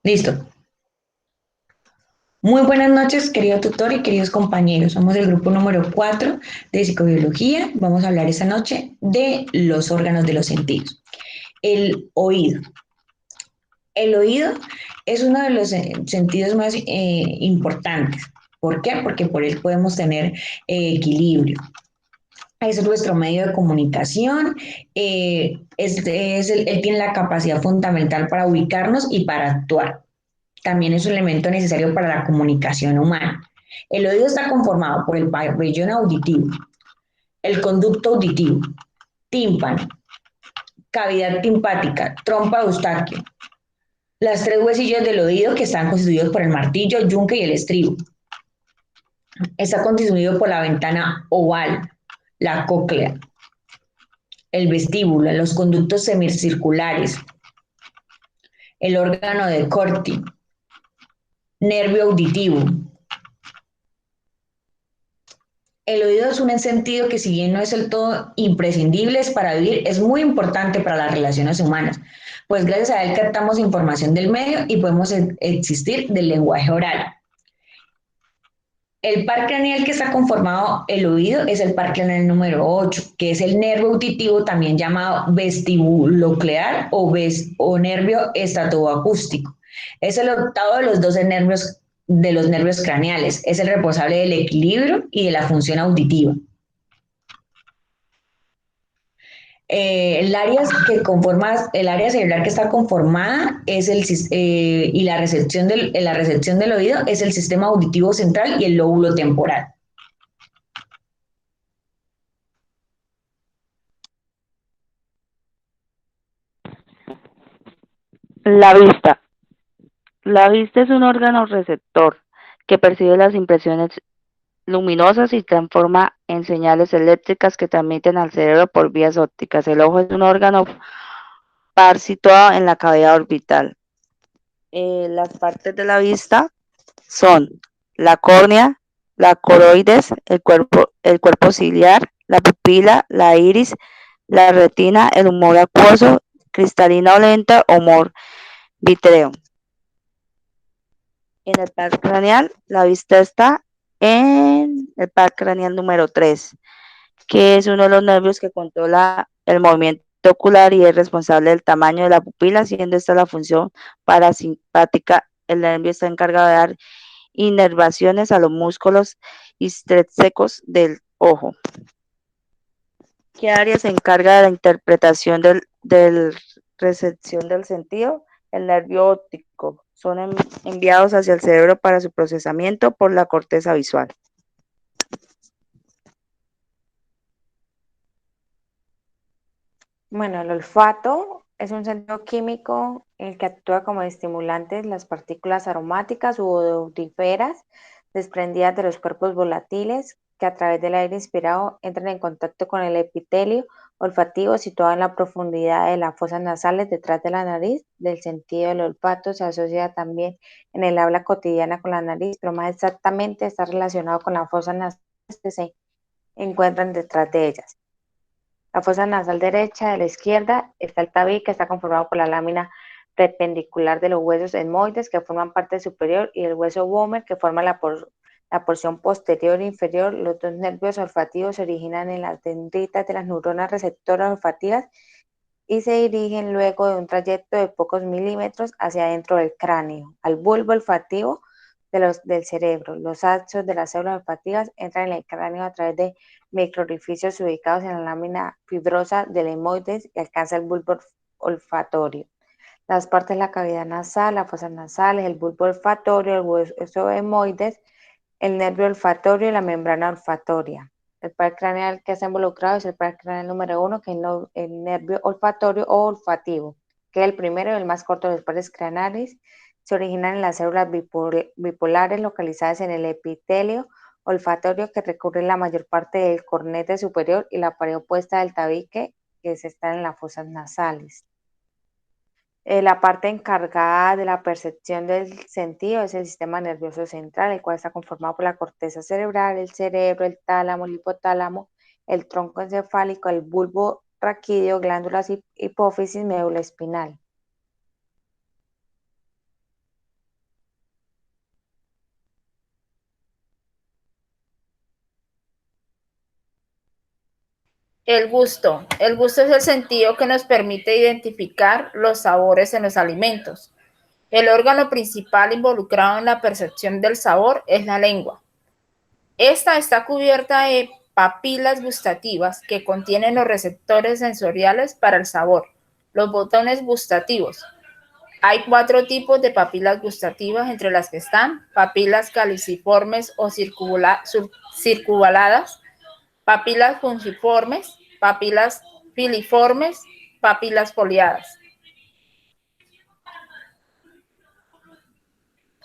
Listo. Muy buenas noches, querido tutor y queridos compañeros. Somos el grupo número 4 de psicobiología. Vamos a hablar esta noche de los órganos de los sentidos. El oído. El oído es uno de los sentidos más importantes. ¿Por qué? Porque por él podemos tener equilibrio. Es nuestro medio de comunicación, él tiene la capacidad fundamental para ubicarnos y para actuar. También es un elemento necesario para la comunicación humana. El oído está conformado por el pabellón auditivo, el conducto auditivo, tímpano, cavidad timpática, trompa eustaquio, las tres huesillos del oído que están constituidos por el martillo, yunque y el estribo. Está constituido por la ventana oval, la cóclea, el vestíbulo, los conductos semicirculares, el órgano de Corti, nervio auditivo. El oído es un sentido que si bien no es el todo imprescindible para vivir, es muy importante para las relaciones humanas, pues gracias a él captamos información del medio y podemos existir del lenguaje oral. El par craneal que está conformado el oído es el par craneal número 8, que es el nervio auditivo también llamado vestibuloclear o nervio estatoacústico. Es el octavo de los 12 nervios de los nervios craneales. Es el responsable del equilibrio y de la función auditiva. El área cerebral que está conformada es y la recepción del oído es el sistema auditivo central y el lóbulo temporal. La vista. La vista es un órgano receptor que percibe las impresiones luminosas y transforma en señales eléctricas que transmiten al cerebro por vías ópticas. El ojo es un órgano par situado en la cavidad orbital. Las partes de la vista son la córnea, la coroides, el cuerpo ciliar, la pupila, la iris, la retina, el humor acuoso, cristalina o lenta, humor vítreo. En el par craneal, la vista está en el par craneal número 3, que es uno de los nervios que controla el movimiento ocular y es responsable del tamaño de la pupila, siendo esta la función parasimpática. El nervio está encargado de dar inervaciones a los músculos extrínsecos del ojo. ¿Qué área se encarga de la interpretación del recepción del sentido? El nervio óptico. Son enviados hacia el cerebro para su procesamiento por la corteza visual. Bueno, el olfato es un sentido químico en el que actúa como estimulantes las partículas aromáticas u odoríferas desprendidas de los cuerpos volátiles que a través del aire inspirado entran en contacto con el epitelio olfativo situado en la profundidad de las fosas nasales detrás de la nariz. Del sentido del olfato se asocia también en el habla cotidiana con la nariz, pero más exactamente está relacionado con las fosas nasales que se encuentran detrás de ellas. La fosa nasal derecha de la izquierda está el tabique, que está conformado por la lámina perpendicular de los huesos etmoides que forman parte superior y el hueso vomer que forma la porción posterior e inferior. Los dos nervios olfativos se originan en las dendritas de las neuronas receptoras olfativas y se dirigen luego de un trayecto de pocos milímetros hacia adentro del cráneo, al bulbo olfativo del cerebro. Los axos de las células olfativas entran en el cráneo a través de microorificios ubicados en la lámina fibrosa del etmoides y alcanza el bulbo olfatorio. Las partes de la cavidad nasal, las fosas nasales, el bulbo olfatorio, el hueso etmoides, el nervio olfatorio y la membrana olfatoria. El par craneal que está involucrado es el par craneal número 1, que es el nervio olfatorio o olfativo, que es el primero y el más corto de los pares craneales. Se originan en las células bipolares localizadas en el epitelio olfatorio que recubre la mayor parte del cornete superior y la pared opuesta del tabique que se está en las fosas nasales. La parte encargada de la percepción del sentido es el sistema nervioso central, el cual está conformado por la corteza cerebral, el cerebro, el tálamo, el hipotálamo, el tronco encefálico, el bulbo raquídeo, glándulas hipófisis, médula espinal. El gusto. El gusto es el sentido que nos permite identificar los sabores en los alimentos. El órgano principal involucrado en la percepción del sabor es la lengua. Esta está cubierta de papilas gustativas que contienen los receptores sensoriales para el sabor, los botones gustativos. Hay 4 tipos de papilas gustativas, entre las que están papilas caliciformes o circunvaladas, papilas pungiformes, papilas filiformes, papilas foliadas.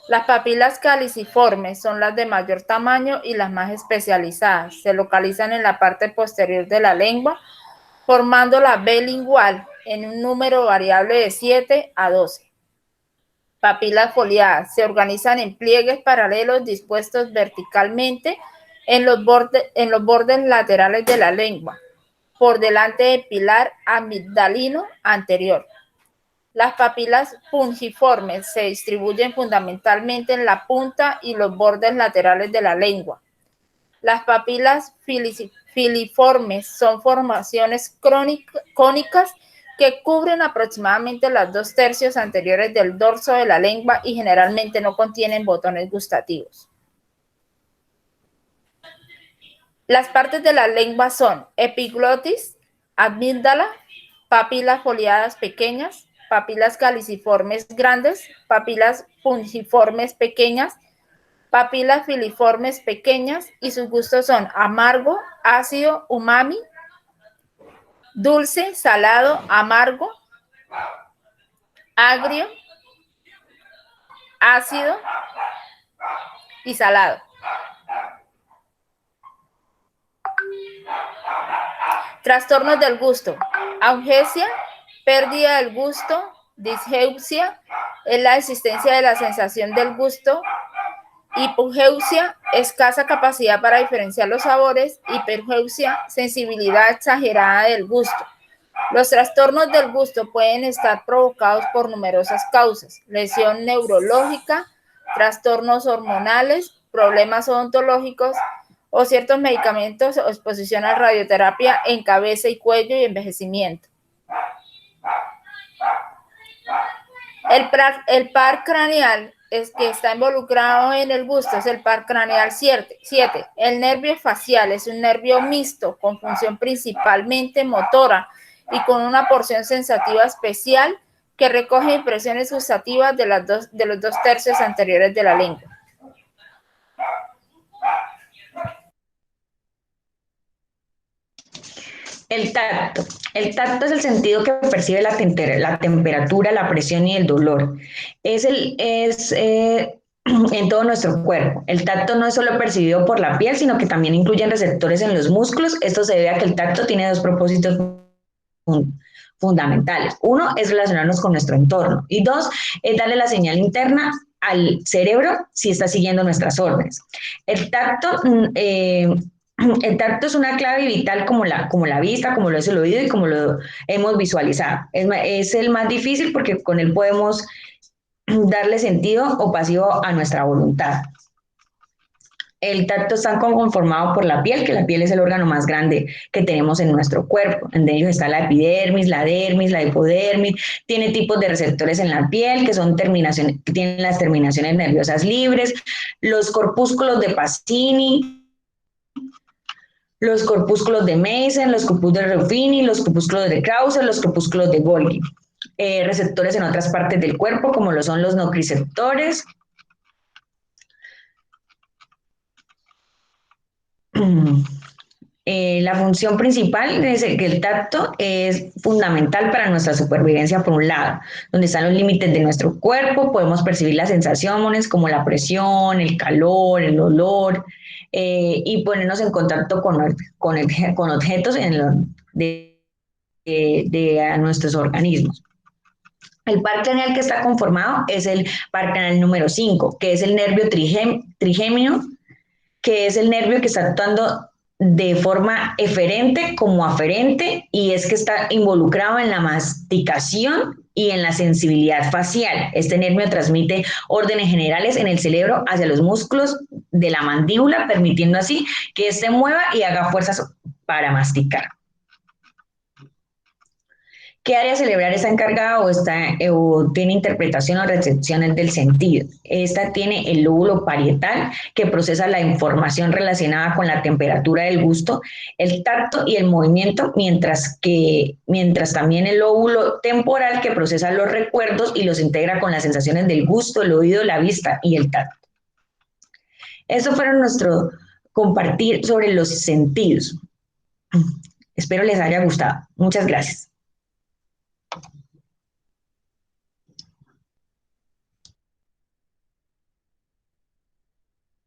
Las papilas caliciformes son las de mayor tamaño y las más especializadas. Se localizan en la parte posterior de la lengua, formando la B lingual en un número variable de 7 a 12. Papilas foliadas se organizan en pliegues paralelos dispuestos verticalmente en los bordes laterales de la lengua, por delante del pilar amigdalino anterior. Las papilas pungiformes se distribuyen fundamentalmente en la punta y los bordes laterales de la lengua. Las papilas filiformes son formaciones cónicas que cubren aproximadamente las 2/3 anteriores del dorso de la lengua y generalmente no contienen botones gustativos. Las partes de la lengua son epiglotis, amígdala, papilas foliadas pequeñas, papilas caliciformes grandes, papilas pungiformes pequeñas, papilas filiformes pequeñas, y sus gustos son amargo, ácido, umami, dulce, salado, amargo, agrio, ácido y salado. Trastornos del gusto. Augesia, pérdida del gusto, disgeusia, es la existencia de la sensación del gusto. Hipogeusia, escasa capacidad para diferenciar los sabores. Hipergeusia, sensibilidad exagerada del gusto. Los trastornos del gusto pueden estar provocados por numerosas causas: lesión neurológica, trastornos hormonales, problemas odontológicos o ciertos medicamentos o exposición a radioterapia en cabeza y cuello y envejecimiento. El par craneal que está involucrado en el gusto es el par craneal 7. El nervio facial es un nervio mixto con función principalmente motora y con una porción sensativa especial que recoge impresiones gustativas de los 2/3 anteriores de la lengua. El tacto. El tacto es el sentido que percibe la temperatura, la presión y el dolor. En todo nuestro cuerpo. El tacto no es solo percibido por la piel, sino que también incluye receptores en los músculos. Esto se debe a que el tacto tiene 2 propósitos fundamentales. Uno es relacionarnos con nuestro entorno y 2 es darle la señal interna al cerebro si está siguiendo nuestras órdenes. El tacto es una clave vital como la vista, como lo es el oído y como lo hemos visualizado. Es el más difícil porque con él podemos darle sentido o pasivo a nuestra voluntad. El tacto está conformado por la piel, que la piel es el órgano más grande que tenemos en nuestro cuerpo. En ellos está la epidermis, la dermis, la hipodermis. Tiene tipos de receptores en la piel que tienen las terminaciones nerviosas libres, los corpúsculos de Pacini, los corpúsculos de Mason, los corpúsculos de Ruffini, los corpúsculos de Krauser, los corpúsculos de Golgi. Receptores en otras partes del cuerpo, como lo son los nociceptores. La función principal es que el tacto es fundamental para nuestra supervivencia, por un lado, donde están los límites de nuestro cuerpo, podemos percibir las sensaciones como la presión, el calor, el olor, y ponernos en contacto con objetos de nuestros organismos. El par craneal que está conformado es el par craneal número 5, que es el nervio trigémino, que es el nervio que está actuando de forma eferente como aferente, y es que está involucrado en la masticación y en la sensibilidad facial. Este nervio transmite órdenes generales en el cerebro hacia los músculos de la mandíbula, permitiendo así que éste mueva y haga fuerzas para masticar. ¿Qué área cerebral está encargada o tiene interpretación o recepciones del sentido? Esta tiene el lóbulo parietal, que procesa la información relacionada con la temperatura del gusto, el tacto y el movimiento, mientras también el lóbulo temporal, que procesa los recuerdos y los integra con las sensaciones del gusto, el oído, la vista y el tacto. Eso fueron nuestro compartir sobre los sentidos. Espero les haya gustado. Muchas gracias.